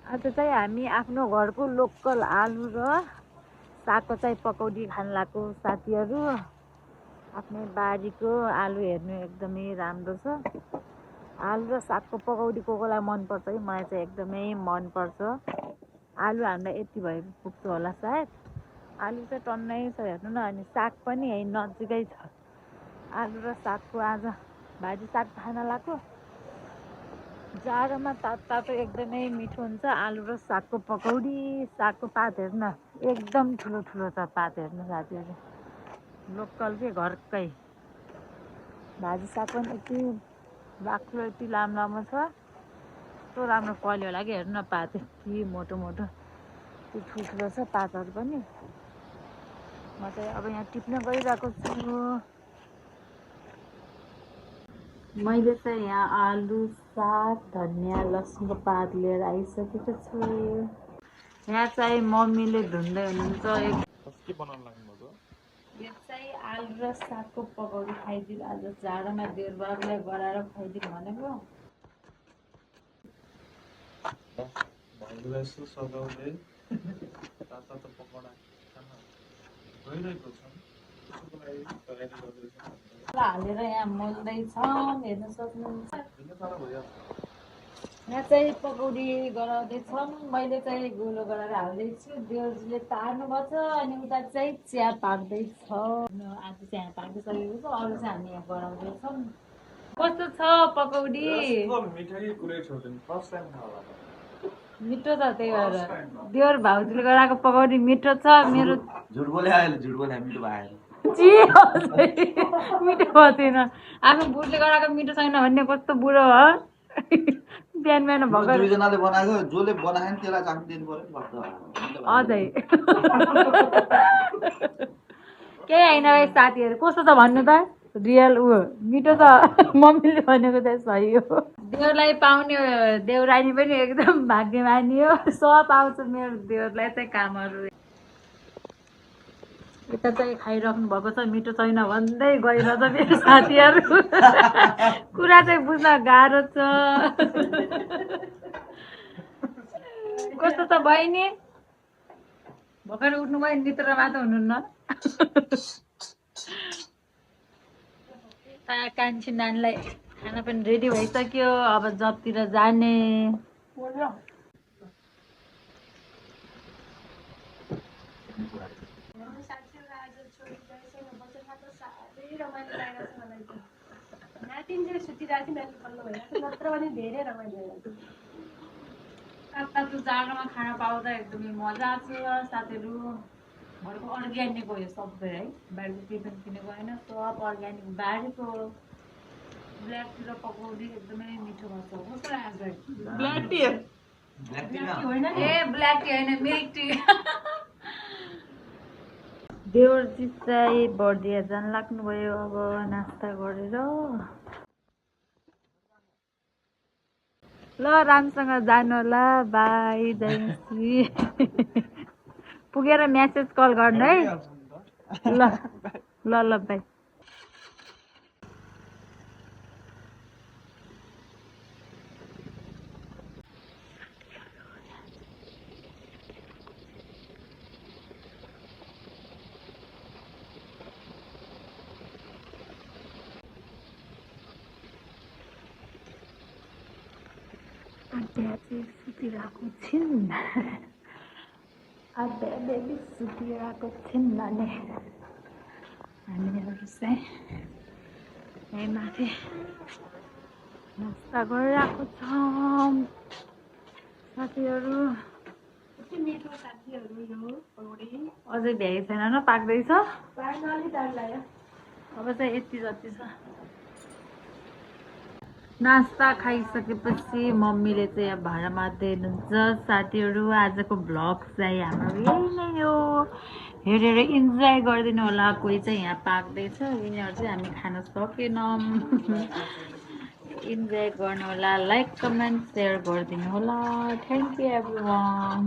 आज चाहिँ हामी आफ्नो घरको लोकल आलु र सागको चाहिँ पकौडी खान लाग्यो साथीहरू। आफ्नै बारीको आलु हेर्नु एकदमै राम्रो छ। आलु र सागको पकौडी कोलाई मनपर्छ है, मलाई चाहिँ एकदमै मनपर्छ। आलु हामीलाई यति भए पुग्छ होला सायद। आलु चाहिँ टन्नै छ हेर्नु न, अनि साग पनि है नजिकै छ। आलु र सागको आज भाजी साग खान लाग्यो। जाडोमा तातो एकदमै मिठो हुन्छ आलु र सागको पकौडी। सागको पात हेर्नु न, एकदम ठुलो ठुलो छ पात हेर्नु साथीहरू, लोकल के घरकै। भाजी साग पनि यति बाक्लो यति लामो लामो छ, कस्तो राम्रो पल्यो होला कि हेर्नु न, पात यति मोटो मोटो यति ठुल्ठुलो छ पातहरू पनि। म चाहिँ अब यहाँ टिप्न गइरहेको छु। मैले चाहिँ यहाँ आलु साग धनियाँ लसुनको पात लिएर आइसकेको छु। यहाँ चाहिँ मम्मीले धुँदै हुनुहुन्छ। यो चाहिँ आलु र सागको पकौडी खाइदिनु आज जाडोमा देउरबाबुलाई गराएर खुवाइदिनु भनेको। हालेर यहाँ मोल्दैछौँ, हेर्न सक्नुहुन्छ। यहाँ चाहिँ पकौडी गराउँदैछौँ। मैले चाहिँ गोलो गरेर हाल्दैछु, देउरजीले तार्नुभएको छ, अनि उता चाहिँ चिया पाक्दैछ। आज चिया पाकिसकेको छ, अरू चाहिँ हामी यहाँ गराउँदैछौँ। कस्तो छ पकौडी? मिठो छ, त्यही भएर देउर भाउजूले गराएको पकौडी मिठो छ। मेरो झुट बोले मिठो भयो। मिठो भएको थिएन। आफ्नो बुढले गराएको मिठो छैन भन्ने कस्तो बुढो हो। बिहान बिहान भर्खर दुईजनाले बनाएको, जसले बनायो नि त्यसलाई चाख्नु दिनु पर्यो। अझै केही होइन भाइ साथीहरू, कस्तो छ भन्नु त? रियल मिठो छ। मम्मीले भनेको चाहिँ सही हो। देउरलाई पाउने देउरानी पनि एकदम भाग्यमानी हो। सब आउँछ मेरो देउरलाई चाहिँ कामहरू। यता चाहिँ खाइराख्नु भएको छ, मिठो छैन भन्दै गइरहेछ मेरो साथीहरू। कुरा चाहिँ बुझ्न गाह्रो छ। कस्तो छ बहिनी? भर्खर उठ्नुभयो, निद्रामा त हुनुहुन्न। कान्छी नानीलाई खाना पनि रेडी भइसक्यो, अब जबतिर जाने। तातो जाडोमा खाना पाउँदा एकदमै मजा छ साथीहरू। घरको अर्ग्यानिक हो यो सबै है, बाहिरको केही पनि किनेको होइन, सब अर्ग्यानिक बारीको। ब्ल्याक टी र पकौडी एकदमै मिठो भएको छ। कस्तो लाग्छ? ब्ल्याक टी होइन, ए ब्ल्याक टी होइन, मिल्क टी। देउरजी चाहिँ बर्दिया जान लाग्नुभयो, अब नास्ता गरेर। ल राम्रोसँग जानु होला, बाई जयसी। पुगेर म्यासेज कल गर्नु है। ल ल ल बाई। आद्या चाहिँ सुतिरहेको छिन्। आद्या बेबी सुतिरहेको छिन् भने हामीहरू चाहिँ यहीँ माथि नास्ता गरिरहेको छौँ साथीहरू। मिठो साथीहरू यो पकौडी अझै भ्याएको छैन न, पाक्दैछ। अब चाहिँ यति जति छ। नास्ता खाइसकेपछि मम्मीले चाहिँ अब भाँडा माझ्दै हुनुहुन्छ साथीहरू। आजको भ्लग चाहिँ हाम्रो यही नै हो, हेरेर इन्जोय गरिदिनु होला। कोही चाहिँ यहाँ पाक्दैछ, यिनीहरू चाहिँ हामी खान सकेनौँ। इन्जोय गर्नु होला, लाइक कमेन्ट सेयर गरिदिनु होला। Thank you everyone.